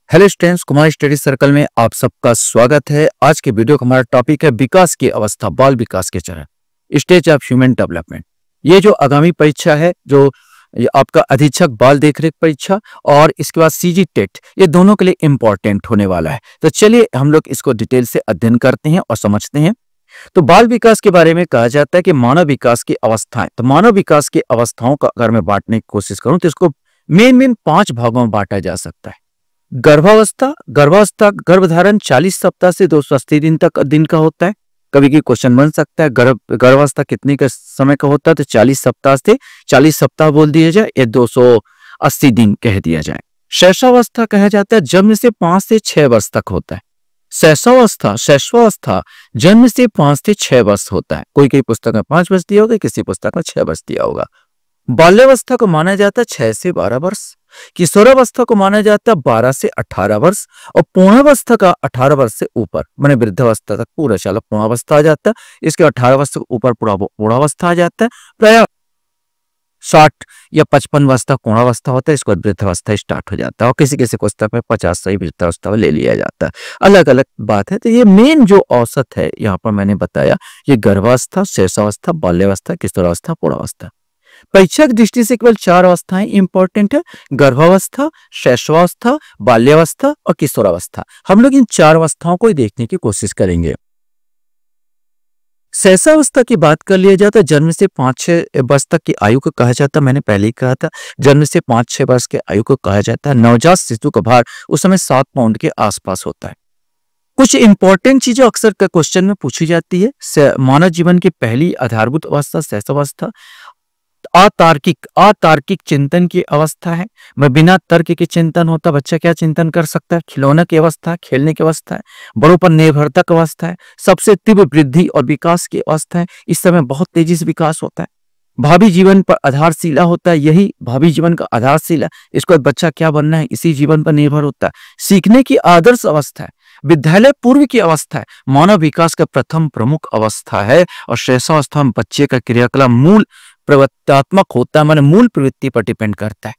Hello students, Kumar study circle में आप सबका स्वागत है। आज के वीडियो का हमारा टॉपिक है विकास की अवस्था, बाल विकास के चरण, स्टेज ऑफ ह्यूमन डेवलपमेंट। ये जो आगामी परीक्षा है, जो ये आपका अधीक्षक बाल देखरेख परीक्षा और इसके बाद सीजी टेट, ये दोनों के लिए इंपॉर्टेंट होने वाला है। तो चलिए हम लोग इसको डिटेल से अध्ययन करते हैं और समझते हैं। तो बाल विकास के बारे में कहा जाता है कि मानव विकास की अवस्थाएं। तो मानव विकास की अवस्थाओं का अगर मैं बांटने की कोशिश करूं तो इसको मेन 5 भागों में बांटा जा सकता है। गर्भावस्था गर्भधारण 40 सप्ताह से 280 दिन का होता है। कभी की क्वेश्चन बन सकता है गर्भावस्था कितने का समय का होता है, तो 40 सप्ताह से 40 सप्ताह बोल दिया जाए या 280 दिन कह दिया जाए। शैशवावस्था कहा जाता है जन्म से 5 से 6 वर्ष तक होता है। शैशवावस्था जन्म से 5 से 6 वर्ष होता है। कोई पुस्तक में 5 वर्ष दिया होगा, किसी पुस्तक में 6 वर्ष दिया होगा। बाल्यावस्था को माना जाता है 6 से 12 वर्ष। किशोरावस्था को माना जाता है 12 से 18 वर्ष और पूर्णावस्था का 18 वर्ष से ऊपर, माने वृद्धावस्था तक पूरा चला पूर्णावस्था आ जाता है। इसके 18 वर्ष से ऊपर पूर्णावस्था आ जाता है। प्राय 60 या 55 वर्ष तक पूर्णावस्था होता है। इसके बाद वृद्धावस्था स्टार्ट हो जाता है और किसी किसी पुस्तक में 50 से ही वृद्धावस्था ले लिया जाता है। अलग अलग बात है। तो ये मेन जो औसत है यहाँ पर मैंने बताया, ये गर्भावस्था, शैशवावस्था, बाल्यावस्था, किशोरावस्था, पूर्णावस्था। परीक्षा की दृष्टि से केवल 4 अवस्थाएं इंपॉर्टेंट है: गर्भावस्था, शैशवावस्था, बाल्यावस्था और किशोरावस्था। हम लोग इन 4 अवस्थाओं को देखने की कोशिश करेंगे। शैशवावस्था की बात कर लिया जाता है, जन्म से 5-6 वर्ष तक की आयु को कहा जाता है। मैंने पहले ही कहा था, जन्म से 5-6 वर्ष के आयु को कहा जाता है। नवजात शिशु का भार उस समय 7 पाउंड के आसपास होता है। कुछ इंपॉर्टेंट चीजें अक्सर का क्वेश्चन में पूछी जाती है। मानव जीवन की पहली आधारभूत अवस्था शैशवावस्था अतार्किक चिंतन की अवस्था है। मैं बिना तर्क के चिंतन होता, बच्चा क्या चिंतन कर सकता है? खिलौना की अवस्था, खेलने की अवस्था है। बड़ों पर निर्भरता की अवस्था है। सबसे तीव्र वृद्धि और विकास की अवस्था है। इस समय बहुत तेजी से विकास होता है। भावी जीवन पर आधारशिला होता है। यही भावी जीवन का आधारशिला, इसको बच्चा क्या बनना है इसी जीवन पर निर्भर होता है। सीखने की आदर्श अवस्था है। विद्यालय पूर्व की अवस्था है। मानव विकास का प्रथम प्रमुख अवस्था है। और शैशवावस्था में बच्चे का क्रियाकलाप मूल प्रवृत्तात्मक होता है, माने मूल प्रवृत्ति पर डिपेंड करता है।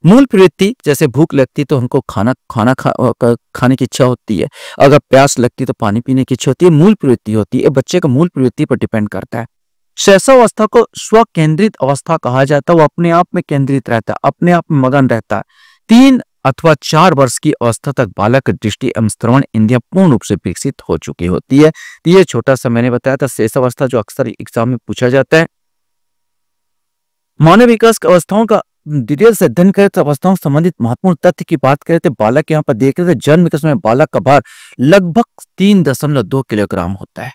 मूल प्रवृत्ति जैसे भूख लगती तो हमको खाने की इच्छा होती है, अगर प्यास लगती तो पानी पीने की इच्छा होती है। मूल प्रवृत्ति होती है, बच्चे का मूल प्रवृत्ति पर डिपेंड करता है। शैशवावस्था को स्व केंद्रित अवस्था कहा जाता है। वो अपने आप में केंद्रित रहता है, अपने आप में मगन रहता है। 3 अथवा 4 वर्ष की अवस्था तक बालक की दृष्टि एवं श्रवण इंद्रियां पूर्ण रूप से विकसित हो चुकी होती है। तो ये छोटा सा मैंने बताया था शैशवावस्था, जो अक्सर एग्जाम में पूछा जाता है। मानव विकास की अवस्थाओं का डिटेल से अध्ययन करें तो अवस्थाओं से संबंधित महत्वपूर्ण तथ्य की बात करें तो बालक यहाँ पर देख रहे थे, जन्म के समय बालक का भार लगभग 3.2 किलोग्राम होता है।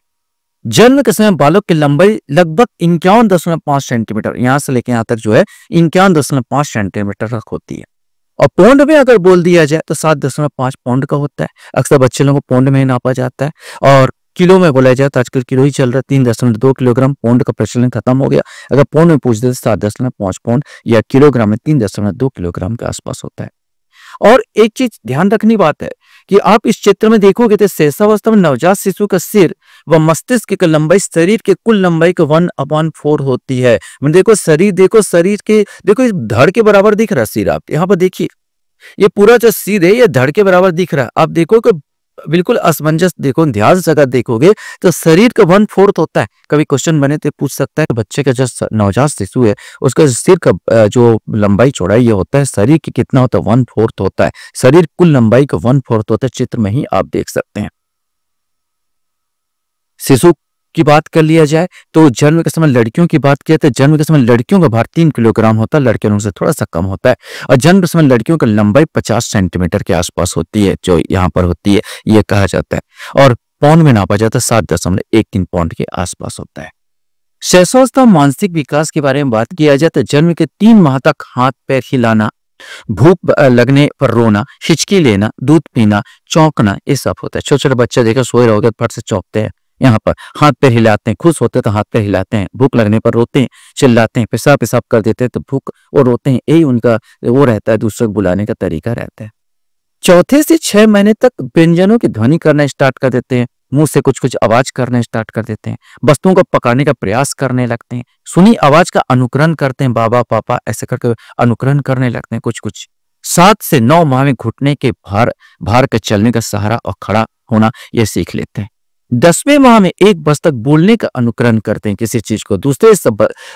जन्म के समय बालक की लंबाई लगभग 51.5 सेंटीमीटर, यहाँ से लेकर यहाँ तक जो है 51.5 सेंटीमीटर तक होती है। और पौंड में अगर बोल दिया जाए तो 7.5 पौंड का होता है। अक्सर बच्चे लोगों को पौंड में ही नापा जाता है। और किलो में बोला जाए तो आजकल किलो ही चल रहा है। 3.2 किलोग्राम, पौंड का प्रचलन खत्म हो गया। अगर पौंड में पूछ दे तो 7.5 पौंड या किलोग्राम में 3.2 किलोग्राम के आसपास होता है। और एक चीज ध्यान रखनी बात है कि आप इस चित्र में देखोगे तो शैशवावस्था में नवजात शिशु का सिर व मस्तिष्क की लंबाई शरीर के कुल लंबाई का 1/4 होती है। देखो शरीर के देखो धड़ के बराबर दिख रहा है सिर। आप यहाँ पर देखिए, ये पूरा जो सिर है ये धड़ के बराबर दिख रहा है। आप देखो कि बिल्कुल असमंजस, देखो ध्यान से अगर देखोगे तो शरीर का 1/4 होता है। कभी क्वेश्चन बने तो पूछ सकता है कि बच्चे का जो नवजात शिशु है उसका सिर का जो लंबाई चौड़ाई ये होता है, शरीर की कितना होता है? 1/4 होता है। शरीर कुल लंबाई का 1/4 होता है। चित्र में ही आप देख सकते हैं। शिशु की बात कर लिया जाए तो जन्म के समय लड़कियों की बात किया तो जन्म के समय लड़कियों का भार 3 किलोग्राम होता है, लड़कियों से थोड़ा सा कम होता है। और जन्म के समय लड़कियों की लंबाई 50 सेंटीमीटर के आसपास होती है, जो यहाँ पर होती है, ये कहा जाता है। और पौंड में नापा जाता है 7.13 पौंड के आसपास होता है। शैशवावस्था मानसिक विकास के बारे में बात किया जाए तो जन्म के 3 माह तक हाथ पैर हिलाना, भूख लगने पर रोना, हिचकी लेना, दूध पीना, चौंकना, ये सब होता है। छोटे छोटे बच्चे देखो सोए रहोगे फट से चौंकते हैं, यहाँ पर हाथ पैर हिलाते हैं, खुश होते हैं तो हाथ पैर हिलाते हैं, भूख लगने पर रोते हैं, चिल्लाते हैं, पेशाब कर देते हैं तो भूख और रोते हैं। यही उनका वो रहता है, दूसरे को बुलाने का तरीका रहता है। 4 से 6 महीने तक व्यंजनों की ध्वनि करना स्टार्ट कर देते हैं, मुंह से कुछ आवाज करना स्टार्ट कर देते हैं, वस्तुओं को पकड़ने का प्रयास करने लगते हैं, सुनी आवाज का अनुकरण करते हैं, बाबा पापा ऐसे करके अनुकरण करने लगते हैं कुछ। 7 से 9 माह में घुटने के भार भार के चलने का सहारा और खड़ा होना ये सीख लेते हैं। 10वें माह में 1 वर्ष तक बोलने का अनुकरण करते हैं किसी चीज को। दूसरे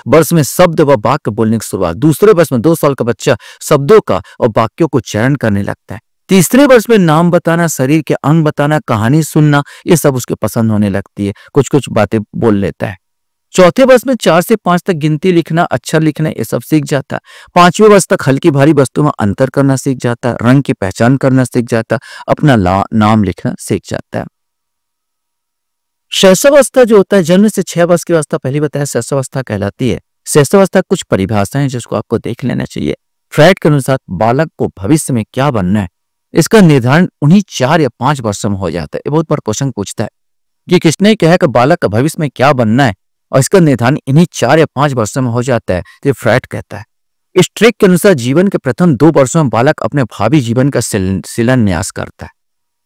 वर्ष में शब्द व वाक्य बोलने की शुरुआत। दूसरे वर्ष में 2 साल का बच्चा शब्दों का और वाक्यों को चयन करने लगता है। तीसरे वर्ष में नाम बताना, शरीर के अंग बताना, कहानी सुनना, ये सब उसके पसंद होने लगती है। कुछ कुछ बातें बोल लेता है। चौथे वर्ष में 4 से 5 तक गिनती लिखना, अक्षर लिखना, ये सब सीख जाता है। 5वें वर्ष तक हल्की भारी वस्तुओं में अंतर करना सीख जाता है, रंग की पहचान करना सीख जाता है, अपना नाम लिखना सीख जाता है। शैशवावस्था जो होता है, जन्म से 6 वर्ष की अवस्था पहले बताया शैशवावस्था कहलाती है। शैशवावस्था कुछ परिभाषाएं जिसको आपको देख लेना चाहिए। फ्राइड के अनुसार बालक को भविष्य में क्या बनना है, इसका निर्धारण उन्हीं 4 या 5 वर्षों में हो जाता है। ये बहुत बड़ा क्वेश्चन पूछता है कि किसने कहा कि बालक का भविष्य में क्या बनना है और इसका निर्धारण इन्हीं 4 या 5 वर्षों में हो जाता है, तो फ्राइड कहता है। इस ट्रिक के अनुसार जीवन के प्रथम 2 वर्षों में बालक अपने भावी जीवन का शिलान्यास करता है।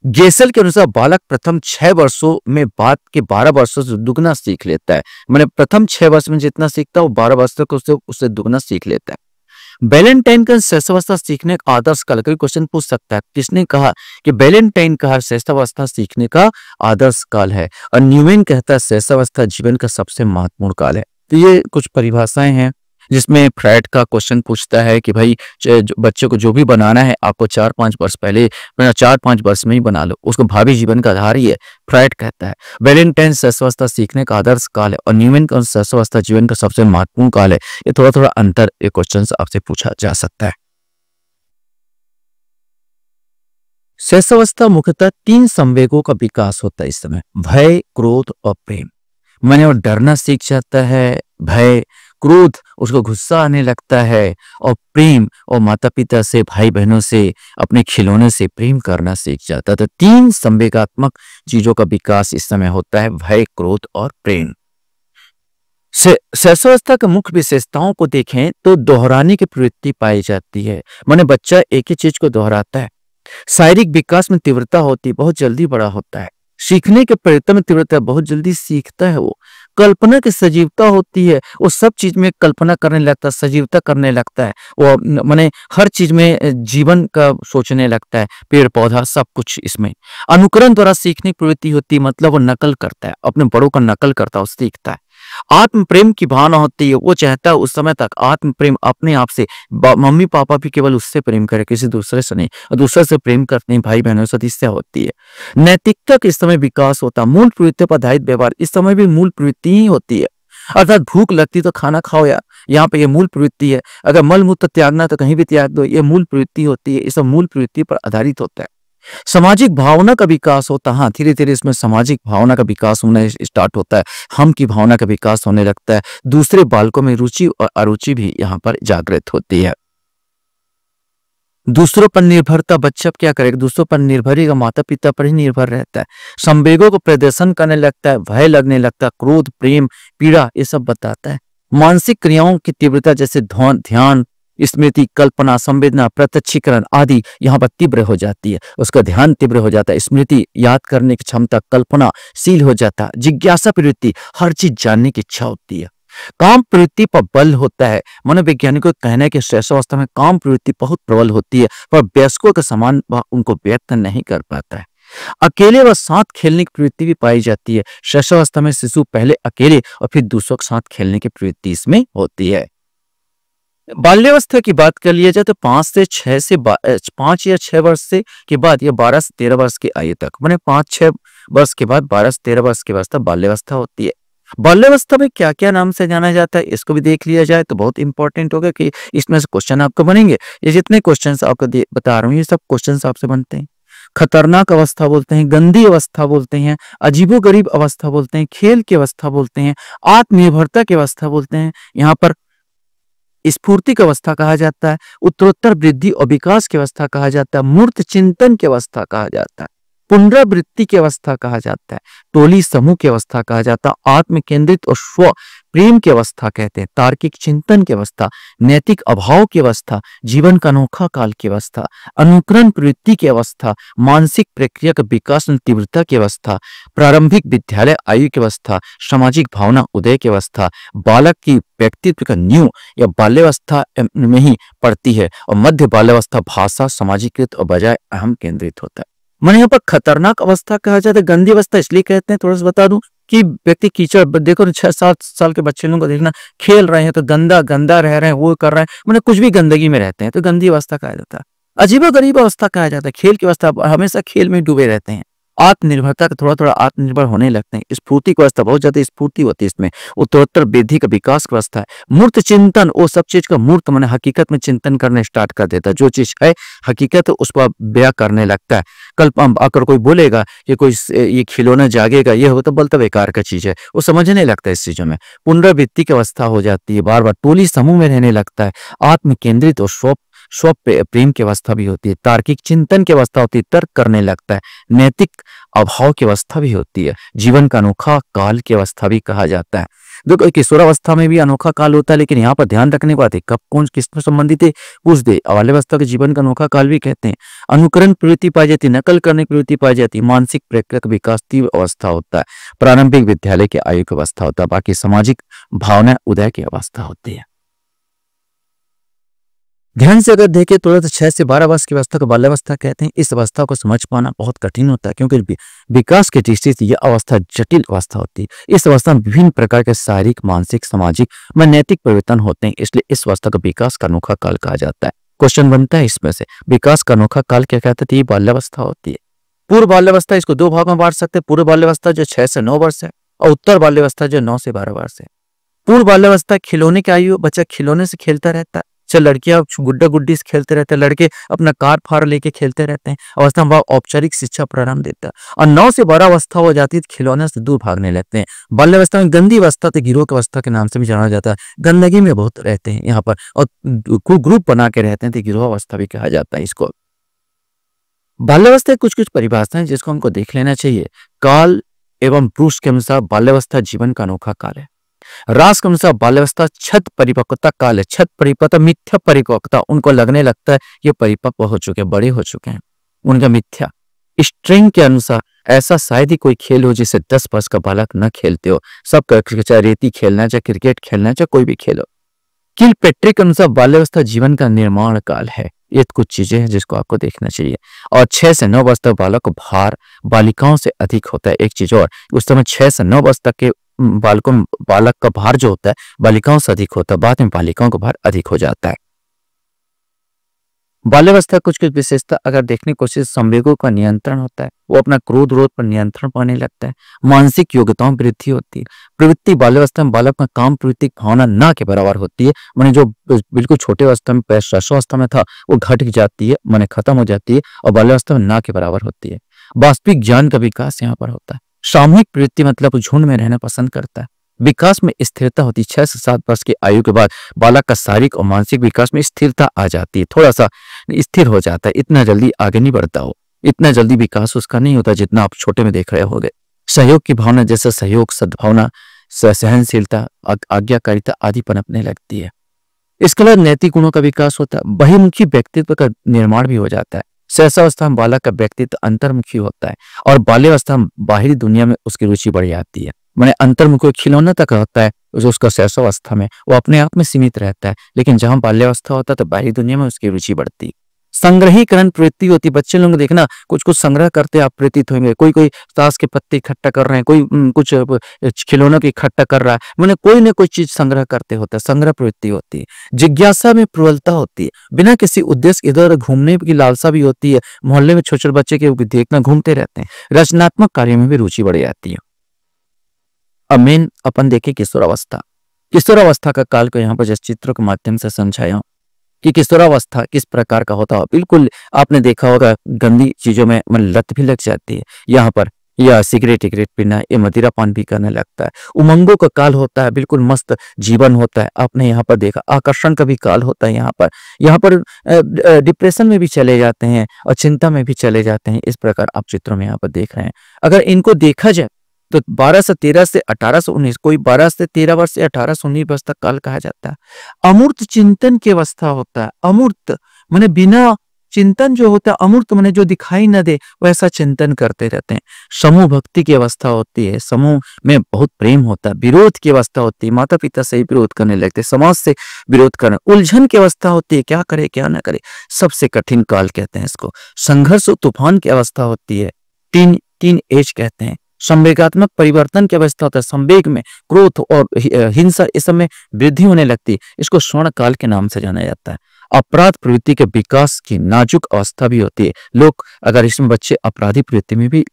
गेसल के अनुसार बालक प्रथम 6 वर्षों में बाद के 12 वर्षों से दुगना सीख लेता है। मैंने प्रथम 6 वर्ष में जितना सीखता है वो 12 वर्ष तक उससे दुगना सीख लेता है। बैलेंटाइन का शैशवावस्था सीखने का आदर्श काल, कोई क्वेश्चन पूछ सकता है किसने कहा कि बैलेंटाइन का शैशवावस्था सीखने का आदर्श काल है, और न्यूमैन कहता है शैशवावस्था जीवन का सबसे महत्वपूर्ण काल है। तो ये कुछ परिभाषाएं हैं जिसमें फ्राइड का क्वेश्चन पूछता है कि भाई बच्चे को जो भी बनाना है आपको 4-5 वर्ष पहले, 4-5 वर्ष में ही बना लो, उसको भावी जीवन का आधार ही है। फ्राइड कहता है वैलेंटाइन शैशवावस्था सीखने का आदर्श काल है और न्यूमैन का शैशवावस्था जीवन का सबसे महत्वपूर्ण काल है। ये थोड़ा थोड़ा अंतर ये क्वेश्चन आपसे पूछा जा सकता है। शैशवावस्था मुख्यतः 3 संवेगों का विकास होता है इस समय, भय, क्रोध और प्रेम। मैंने वो डरना सीख जाता है, भय, क्रोध, उसको गुस्सा आने लगता है, और प्रेम और माता पिता से, भाई बहनों से, अपने खिलौने से प्रेम करना सीख जाता है। तो 3 संवेगात्मक चीजों का विकास इस समय होता है, भय, क्रोध और प्रेम। शैशवावस्था की मुख्य विशेषताओं को देखें तो दोहराने की प्रवृत्ति पाई जाती है। माने बच्चा एक ही चीज को दोहराता है। शारीरिक विकास में तीव्रता होती है, बहुत जल्दी बड़ा होता है। सीखने के प्रयत्न में तीव्रता, बहुत जल्दी सीखता है वो। कल्पना की सजीवता होती है, वो सब चीज में कल्पना करने लगता है, सजीवता करने लगता है। वो माने हर चीज में जीवन का सोचने लगता है, पेड़ पौधा सब कुछ इसमें। अनुकरण द्वारा सीखने की प्रवृत्ति होती है, मतलब वो नकल करता है, अपने बड़ों का नकल करता है, वो सीखता है। आत्म प्रेम की भावना होती है, वो चाहता है उस समय तक आत्म प्रेम अपने आप से, मम्मी पापा भी केवल उससे प्रेम करे, किसी दूसरे से नहीं, और दूसरे से प्रेम करते हैं भाई बहनों से, इससे होती है। नैतिकता के इस समय विकास होता है, मूल प्रवृत्ति पर आधारित व्यवहार इस समय भी मूल प्रवृत्ति ही होती है। अर्थात भूख लगती तो खाना खाओ यार, यहाँ पे ये मूल प्रवृत्ति है। अगर मल मूत्र त्यागना तो कहीं भी त्याग दो, ये मूल प्रवृत्ति होती है। ये सब मूल प्रवृत्ति पर आधारित होता है। सामाजिक भावना का विकास होता है, हाँ धीरे धीरे इसमें सामाजिक भावना का विकास होना स्टार्ट होता है, हम की भावना का विकास होने लगता है। दूसरे बालकों में रुचि और अरुचि भी यहाँ पर जागृत होती है। दूसरों पर निर्भरता, बच्चा क्या करेगा, दूसरों पर निर्भर ही, माता पिता पर ही निर्भर रहता है। संवेगों को प्रदर्शन करने लगता है, भय लगने लगता है, क्रोध, प्रेम, पीड़ा, ये सब बताता है। मानसिक क्रियाओं की तीव्रता जैसे ध्यान, स्मृति, कल्पना, संवेदना, प्रत्यक्षीकरण आदि यहाँ पर तीव्र हो जाती है। उसका ध्यान तीव्र हो जाता है, स्मृति, याद करने की क्षमता, कल्पनाशील हो जाता है, जिज्ञासा प्रवृत्ति, हर चीज जानने की इच्छा होती है। काम प्रवृत्ति पर बल होता है। मनोवैज्ञानिकों का कहना है कि शैशवावस्था में काम प्रवृत्ति बहुत प्रबल होती है, पर वयस्कों के समान वह उनको व्यक्त नहीं कर पाता है। अकेले व साथ खेलने की प्रवृत्ति भी पाई जाती है। शैशवावस्था में शिशु पहले अकेले और फिर दूसरों के साथ खेलने की प्रवृत्ति इसमें होती है। बाल्यावस्था की बात कर लिया जाए तो 5 या 6 वर्ष से के बाद या 12 से 13 वर्ष की आयु तक, मैंने 5-6 वर्ष के बाद 12 से 13 वर्ष की अवस्था बाल्यावस्था होती है। बाल्यावस्था में क्या क्या नाम से जाना जाता है, इसको भी देख लिया जाए तो बहुत इंपॉर्टेंट होगा कि इसमें से क्वेश्चन आपको बनेंगे। ये जितने क्वेश्चन आपको बता रहा हूँ ये सब क्वेश्चन आपसे बनते हैं। खतरनाक अवस्था बोलते हैं, गंदी अवस्था बोलते हैं, अजीबोगरीब अवस्था बोलते हैं, खेल की अवस्था बोलते हैं, आत्मनिर्भरता की अवस्था बोलते हैं, यहाँ पर स्फूर्ति की अवस्था कहा जाता है, उत्तरोत्तर वृद्धि और विकास की अवस्था कहा जाता है, मूर्त चिंतन की अवस्था कहा जाता है। पुनरावृत्ति की अवस्था कहा जाता है, टोली समूह की अवस्था कहा जाता है, आत्म केंद्रित और स्व प्रेम की अवस्था कहते हैं, तार्किक चिंतन की अवस्था, नैतिक अभाव की अवस्था, जीवन का अनोखा काल की अवस्था, अनुकरण प्रवृत्ति की अवस्था, मानसिक प्रक्रिया का विकास और तीव्रता की अवस्था, प्रारंभिक विद्यालय आयु की अवस्था, सामाजिक भावना उदय की अवस्था, बालक की व्यक्तित्व का न्यू या बाल्यावस्था में ही पड़ती है, और मध्य बाल्यावस्था भाषा सामाजिकृत और बजाय अहम केंद्रित होता है। मैंने यहाँ पर खतरनाक अवस्था कहा जाता है, गंदी अवस्था इसलिए कहते हैं, थोड़ा सा बता दूं कि व्यक्ति कीचड़, देखो 6-7 साल के बच्चे लोगों को देखना, खेल रहे हैं तो गंदा गंदा रह रहे हैं, वो कर रहे हैं, मैंने कुछ भी गंदगी में रहते हैं तो गंदी अवस्था कहा जाता है। अजीबो गरीब अवस्था कहा जाता है, खेल की अवस्था, हमेशा खेल में डूबे रहते हैं, आत्मनिर्भरता का थोड़ा थोड़ा आत्मनिर्भर होने लगते हैं, स्फूर्ति की अवस्था, बहुत ज्यादा स्फूर्ति होती है इसमें, उत्तरोत्तर वृद्धि का विकास की अवस्था है, मूर्त चिंतन, वो सब चीज का मूर्त मैंने हकीकत में चिंतन करने स्टार्ट कर देता है, जो चीज है हकीकत उस पर ब्याह करने लगता है। कल आकर कोई बोलेगा कि कोई ये खिलौना जागेगा, ये हो तो बोलता बेकार का चीज है, वो समझने लगता है इस चीजों में, पुनरावृत्ति की अवस्था हो जाती है, बार बार टोली समूह में रहने लगता है, आत्म केंद्रित और स्व प्रेम की अवस्था भी होती है, तार्किक चिंतन की अवस्था होती है, तर्क करने लगता है, नैतिक अभाव की अवस्था भी होती है, जीवन का अनोखा काल की अवस्था भी कहा जाता है। देखो किशोरावस्था में भी अनोखा काल होता है, लेकिन यहाँ पर ध्यान रखने बात है कब कौन किसमें संबंधित है पूछ दे। बाल्यावस्था के जीवन का अनोखा काल भी कहते हैं, अनुकरण प्रवृत्ति पाई जाती है, नकल करने की प्रवृत्ति पाई जाती है, मानसिक प्रक्रिया का विकास तीव्र अवस्था होता है, प्रारंभिक विद्यालय की आयु की अवस्था होता है, बाकी सामाजिक भावना उदय की अवस्था होती है। ध्यान से अगर देखें थोड़ा तो 6 से 12 वर्ष की अवस्था को बाल्यावस्था कहते हैं। इस अवस्था को समझ पाना बहुत कठिन होता है, क्योंकि विकास की दृष्टि से यह अवस्था जटिल अवस्था होती है। इस अवस्था में विभिन्न प्रकार के शारीरिक, मानसिक, सामाजिक व नैतिक परिवर्तन होते हैं, इसलिए इस अवस्था को विकास का अनोखा काल कहा जाता है। क्वेश्चन बनता है इसमें से, विकास का अनोखा काल क्या कहते हैं? ये बाल्यावस्था होती है। पूर्व बाल्यावस्था, इसको 2 भागों में बांट सकते हैं, पूर्व बाल्यावस्था जो 6 से 9 वर्ष है, और उत्तर बाल्यावस्था जो 9 से 12 वर्ष है। पूर्व बाल्यावस्था खिलौने की आयु, बच्चा खिलौने से खेलता रहता है, चाहे लड़कियां गुड्डा गुड्डी से खेलते रहते हैं, लड़के अपना कार फार लेके खेलते रहते हैं। अवस्था में औपचारिक शिक्षा प्रारंभ देता है, और 9 से 12 अवस्था हो जाती है तो खिलौने से दूर भागने लगते हैं। बाल्यावस्था में गंदी अवस्था तो गिरोह की अवस्था के नाम से भी जाना जाता है, गंदगी में बहुत रहते हैं यहाँ पर, और ग्रुप बना के रहते हैं तो गिरोह अवस्था भी कहा जाता है इसको। बाल्यावस्था कुछ कुछ परिभाषाएं जिसको हमको देख लेना चाहिए। काल एवं पुरुष के अनुसार बाल्यावस्था जीवन का अनोखा काल है। रास के अनुसार बाल्यावस्था छत परिपक्वता काल है। छत परिपक्वता, मिथ्या परिपक्वता, उनको लगने लगता है ये परिपक्व हो चुके हैं, बड़े हो चुके हैं, उनका मिथ्या। स्ट्रिंग के अनुसार ऐसा शायद ही कोई खेल हो जिसे 10 वर्ष का बालक न खेलते हो, सब चाहे रेती खेलना, चाहे क्रिकेट खेलना, चाहे कोई भी खेलो। किल पेट्रिक के अनुसार बाल्यावस्था जीवन का निर्माण काल है। ये कुछ चीजें हैं जिसको आपको देखना चाहिए। और 6 से 9 वर्ष तक बालक को भार बालिकाओं से अधिक होता है। एक चीज और, उस समय 6 से 9 वर्ष तक के बालक का भार जो होता है बालिकाओं से अधिक होता है, बाद में बालिकाओं का भार अधिक हो जाता है। बाल्यावस्था कुछ कुछ विशेषता अगर देखने की कोशिश, संवेगों का नियंत्रण होता है, वो अपना क्रोध रोध पर नियंत्रण पाने लगता है। मानसिक योग्यताओं में वृद्धि होती है। प्रवृत्ति बाल्यावस्था में बालक में काम प्रवृत्ति भावना ना के बराबर होती है, माने जो बिल्कुल छोटे अवस्था में पैशावस्था में था वो घट जाती है, माने खत्म हो जाती है, और बाल्यावस्था में ना के बराबर होती है। वास्तविक ज्ञान का विकास यहाँ पर होता है। सामूहिक प्रवृत्ति मतलब झुंड में रहना पसंद करता है। विकास में स्थिरता होती है। 6 से 7 वर्ष की आयु के बाद बालक का शारीरिक और मानसिक विकास में स्थिरता आ जाती है, थोड़ा सा स्थिर हो जाता है, इतना जल्दी आगे नहीं बढ़ता हो, इतना जल्दी विकास उसका नहीं होता जितना आप छोटे में देख रहे होंगे। सहयोग की भावना जैसे सहयोग, सद्भावना, सहनशीलता, आज्ञाकारिता आदि पनपने लगती है। इसके अलावा नैतिक गुणों का विकास होता है। बहुमुखी व्यक्तित्व का निर्माण भी हो जाता है। सहसावस्था में बालक का व्यक्तित्व अंतर्मुखी होता है, और बाल्यावस्था में बाहरी दुनिया में उसकी रुचि बढ़ जाती है। मैंने अंतर्मुखी खिलौना तक होता है जो उसका सहसावस्था में वो अपने आप में सीमित रहता है, लेकिन जहां बाल्यावस्था होता है तो बाहरी दुनिया में उसकी रुचि बढ़ती। संग्रहीकरण प्रवृत्ति होती। बच्चे लोग देखना कुछ कुछ संग्रह करते आप प्रतीत होंगे, कोई कोई ताश के पत्ते इकट्ठा कर रहे हैं, कोई कुछ खिलौनों की इकट्ठा कर रहा है, मैंने कोई ना कोई चीज संग्रह करते होता है, संग्रह प्रवृत्ति होती है। जिज्ञासा में प्रबलता होती है। बिना किसी उद्देश्य इधर घूमने की लालसा भी होती है। मोहल्ले में छोटे छोटे बच्चे के देखना घूमते रहते हैं। रचनात्मक कार्यों में भी रुचि बढ़ जाती है। अब मेन अपन देखें किशोरावस्था। किशोरावस्था का काल को यहाँ पर जिस चित्रों के माध्यम से समझाया कि किशोरावस्था किस प्रकार का होता है। बिल्कुल आपने देखा होगा गंदी चीजों में मन लत भी लग जाती है। यहाँ पर या सिगरेट टिगरेट पीना, ये मदिरा पान भी करने लगता है। उमंगों का काल होता है, बिल्कुल मस्त जीवन होता है। आपने यहाँ पर देखा आकर्षण का भी काल होता है। यहाँ पर डिप्रेशन में भी चले जाते हैं और चिंता में भी चले जाते हैं। इस प्रकार आप चित्रों में यहाँ पर देख रहे हैं। अगर इनको देखा जाए तो 1213 से 1819, कोई 12 से 13 वर्ष से 18 से 19 वर्ष तक काल कहा जाता है। अमूर्त चिंतन की अवस्था होता है। अमूर्त माने बिना चिंतन जो होता है, अमूर्त माने जो दिखाई न दे, वैसा चिंतन करते रहते हैं। समूह भक्ति की अवस्था होती है, समूह में बहुत प्रेम होता है। विरोध की अवस्था होती है, माता पिता से ही विरोध करने लगते, समाज से विरोध करना। उलझन की अवस्था होती है, क्या करे क्या ना करे, सबसे कठिन काल कहते हैं इसको। संघर्ष और तूफान की अवस्था होती है, टीन एज कहते हैं। संवेगात्मक परिवर्तन की अवस्था होता है, संवेग में क्रोध और हिंसा इस समय वृद्धि होने लगती है, इसको स्वर्ण काल के नाम से जाना जाता है। अपराध प्रवृत्ति के विकास की नाजुक अवस्था भी होती है। लोग अगर इसमें बच्चे अपराधी प्रवृत्ति में भी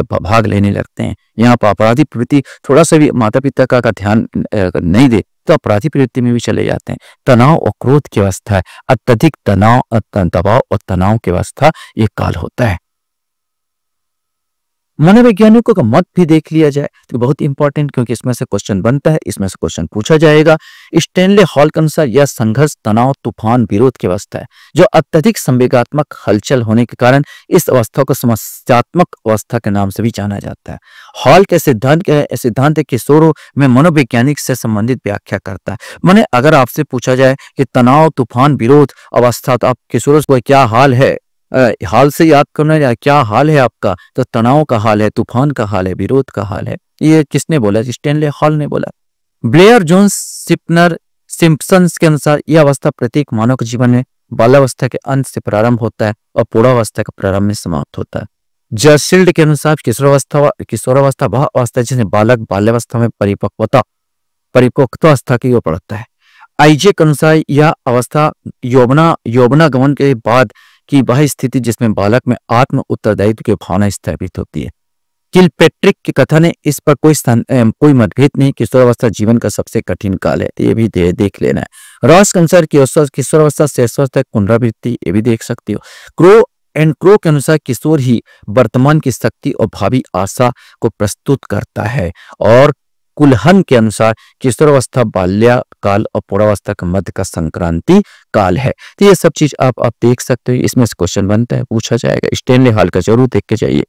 भाग लेने लगते हैं। यहाँ पर अपराधी प्रवृत्ति थोड़ा सा भी माता पिता का ध्यान नहीं दे तो अपराधी प्रवृत्ति में भी चले जाते हैं। तनाव और क्रोध की अवस्था है, अत्यधिक तनाव, दबाव और तनाव की अवस्था ये काल होता है। मनोवैज्ञानिकों का मत भी देख लिया जाए तो बहुत इंपॉर्टेंट, क्योंकि इसमें से क्वेश्चन बनता है, इसमें से क्वेश्चन पूछा जाएगा। स्टैनले हॉल के अनुसार यह संघर्ष, तनाव, तूफान, विरोध की अवस्था है जो अत्यधिक संवेगात्मक हलचल होने के कारण इस अवस्था को समस्यात्मक अवस्था के नाम से भी जाना जाता है। हॉल के सिद्धांत किशोरों में मनोवैज्ञानिक से संबंधित व्याख्या करता है। माने अगर आपसे पूछा जाए कि तनाव, तूफान, विरोध अवस्था, तो आप किशोरों को क्या हाल है, हाल से याद करना है, क्या हाल है आपका, तो तनाव का हाल है, तूफान का हाल है, विरोध का हाल है। ये किसने बोला? स्टैनले हॉल ने बोला। ब्लेयर जोन्स सिम्पसन्स के अनुसार यह अवस्था प्रत्येक मानव के जीवन में बाल्यावस्था के अंत से प्रारंभ होता है और पूर्वावस्था के प्रारंभ में समाप्त होता है। जर्शिल्ड के अनुसार किशोरावस्था वह अवस्था जिसमें बालक बाल्यावस्था में परिपक्वावस्था की ओर बढ़ता है। आइजे के अनुसार यह अवस्था यौवनागमन के बाद की वह स्थिति जिसमें बालक में आत्म उत्तरदायित्व की भावना स्थापित होती है। किलपेट्रिक के कथन है, इस पर कोई मतभेद नहीं। किशोरावस्था जीवन का सबसे कठिन काल है, ये भी देख लेना है। रॉस के अनुसार किशोरावस्था श्रेष्ठावस्था पुनरावृत्ति, ये भी देख सकती हो। क्रो के अनुसार किशोर ही वर्तमान की शक्ति और भावी आशा को प्रस्तुत करता है। और कुलहन के अनुसार किशोरावस्था बाल्यकाल और पौरावस्था के मध्य का संक्रांति काल है। तो ये सब चीज आप देख सकते हो, इसमें से क्वेश्चन बनता है, पूछा जाएगा। स्टैनले हॉल का जरूर देख के जाइए।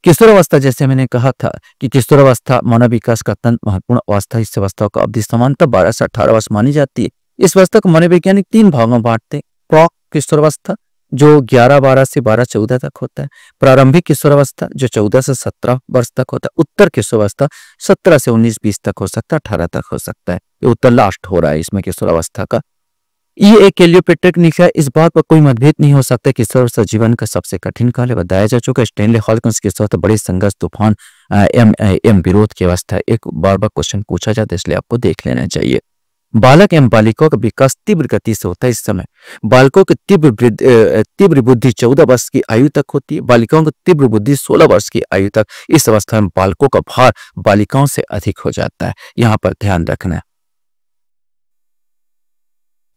किशोरावस्था, जैसे मैंने कहा था कि किशोरावस्था मानव विकास का अत्यंत महत्वपूर्ण अवस्था, इस अवस्था का अवधि समानता 12 से 18 वर्ष मानी जाती है। इस अवस्था को मनोवैज्ञानिक 3 भागों में बांटते हैं। प्रॉक किशोरावस्था जो 11-12 से 12-14 तक होता है। प्रारंभिक किशोरावस्था जो 14 से 17 वर्ष तक होता है। उत्तर किशोरावस्था 17 से 19-20 तक हो सकता है, 18 तक हो सकता है। ये उत्तर लास्ट हो रहा है इसमें किशोरावस्था का। ये एक कैलियोपेट्रिक लिखा है, इस बात पर कोई मतभेद नहीं हो सकता। किशोरावस्था जीवन का सबसे कठिन काल है, बताया जा चुका है। स्टैनले हॉलकिंस किशोरावस्था बड़े संघर्ष, तूफान एवं विरोध की अवस्था है। एक बार क्वेश्चन पूछा जाता है, इसलिए आपको देख लेना चाहिए। बालक एवं बालिकाओं का विकास तीव्र गति से होता है। इस समय बालकों की तीव्र बुद्धि 14 वर्ष की आयु तक होती है, बालिकाओं की तीव्र बुद्धि 16 वर्ष की आयु तक। इस अवस्था में बालकों का भार बालिकाओं से अधिक हो जाता है, यहाँ पर ध्यान रखना है।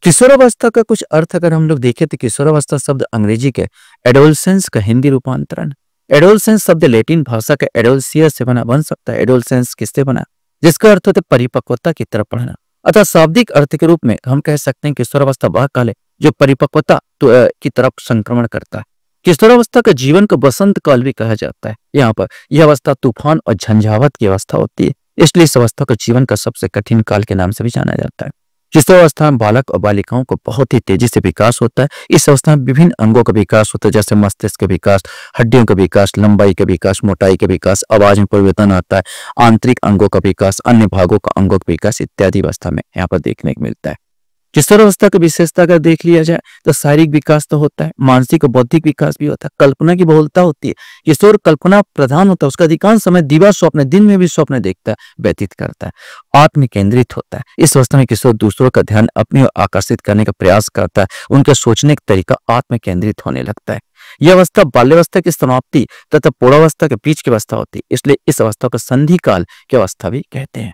किशोरावस्था का कुछ अर्थ अगर हम लोग देखें तो किशोरावस्था शब्द अंग्रेजी के एडोलसेंस का हिंदी रूपांतरण। एडोलसेंस शब्द लैटिन भाषा के एडोलसियस से बन सकता है। एडोलसेंस किससे बना? जिसका अर्थ होता है परिपक्वता की तरफ बढ़ना। अतः शाब्दिक अर्थ के रूप में हम कह सकते हैं किशोरावस्था वह काल है जो परिपक्वता की तरफ संक्रमण करता है। किशोरावस्था का जीवन को बसंत काल भी कहा जाता है। यहाँ पर यह अवस्था तूफान और झंझावत की अवस्था होती है, इसलिए इस अवस्था को जीवन का सबसे कठिन काल के नाम से भी जाना जाता है। किशोरावस्था में बालक और बालिकाओं को बहुत ही तेजी से विकास होता है। इस अवस्था में विभिन्न अंगों का विकास होता है, जैसे मस्तिष्क का विकास, हड्डियों का विकास, लंबाई का विकास, मोटाई का विकास, आवाज में परिवर्तन आता है, आंतरिक अंगों का विकास, अन्य भागों का अंगों का विकास इत्यादि अवस्था में यहाँ पर देखने को मिलता है। किशोरावस्था की विशेषता अगर देख लिया जाए तो शारीरिक विकास तो होता है, मानसिक और बौद्धिक विकास भी होता है, कल्पना की बहुलता होती है। किशोर कल्पना प्रधान होता है, उसका अधिकांश समय दिवा स्वप्न, दिन में भी स्वप्न देखता है, व्यतीत करता है, आत्म केंद्रित होता है। इस अवस्था में किशोर दूसरों का ध्यान अपनी ओर आकर्षित करने का प्रयास करता है, उनके सोचने का तरीका आत्म केंद्रित होने लगता है। यह अवस्था बाल्यावस्था की समाप्ति तथा पौरावस्था के बीच की अवस्था होती है, इसलिए इस अवस्था को संधि काल की अवस्था भी कहते हैं।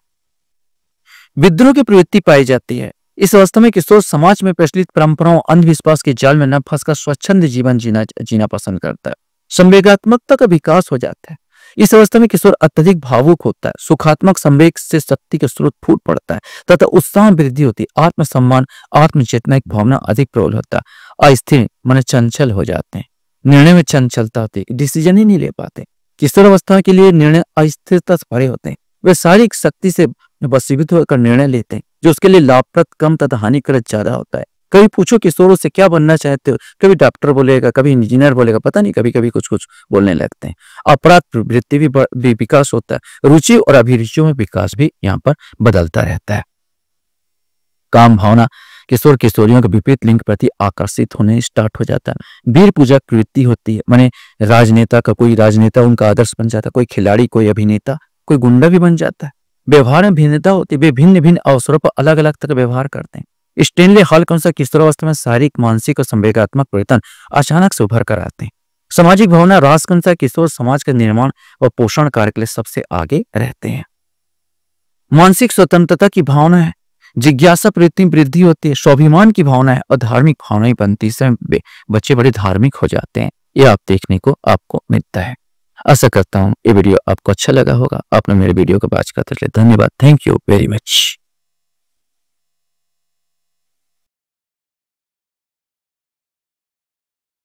विद्रोह की प्रवृत्ति पाई जाती है। इस अवस्था में किशोर समाज में प्रचलित परंपराओं, अंधविश्वास के जाल में न फंसकर स्वच्छंद जीवन जीना पसंद करता है। संवेगात्मकता का विकास हो जाता है। इस अवस्था में किशोर अत्यधिक भावुक होता है, सुखात्मक संवेग से शक्ति के स्रोत फूट पड़ता है तथा उत्साह में वृद्धि होती है। आत्मसम्मान, आत्मचेतना की भावना अधिक प्रबल होता है। अस्थिर मन चंचल हो जाते हैं, निर्णय में चंचलता होती है, डिसीजन ही नहीं ले पाते। किशोर अवस्था के लिए निर्णय अस्थिरता से भरे होते हैं। वे शारीरिक शक्ति से वशीभूत होकर निर्णय लेते हैं जो उसके लिए लाभप्रद कम तथा हानिकारक ज्यादा होता है। कभी पूछो किशोरों से क्या बनना चाहते हो, कभी डॉक्टर बोलेगा, कभी इंजीनियर बोलेगा, पता नहीं कभी कभी कुछ कुछ बोलने लगते हैं। अपराध प्रवृत्ति भी विकास होता है। रुचि और अभिरुचियों में विकास भी यहाँ पर बदलता रहता है। काम भावना, किशोर किशोरियों के विपरीत लिंग प्रति आकर्षित होने स्टार्ट हो जाता है। वीर पूजा प्रवृत्ति होती है, माने राजनेता का कोई राजनेता उनका आदर्श बन जाता है, कोई खिलाड़ी, कोई अभिनेता, कोई गुंडा भी बन जाता है। व्यवहार में भिन्नता होती है, वे भिन्न भिन्न अवसरों पर अलग अलग तरह व्यवहार करते हैं। स्टेनले हॉल के अनुसार किशोरावस्था में शारीरिक, मानसिक और संवेगात्मक परिवर्तन अचानक से उभर कर आते हैं। सामाजिक भावना, रास के अनुसार किशोर समाज के निर्माण और पोषण कार्य के लिए सबसे आगे रहते हैं। मानसिक स्वतंत्रता की भावना है, जिज्ञासा प्रवृत्ति में वृद्धि होती है, स्वाभिमान की भावना है और धार्मिक भावनाएं बनती है। इससे बच्चे बड़े धार्मिक हो जाते हैं। ये आप देखने को आपको मिलता है। आशा करता हूँ ये वीडियो आपको अच्छा लगा होगा। आपने मेरे वीडियो को वॉच करते लिए धन्यवाद। Thank you very much.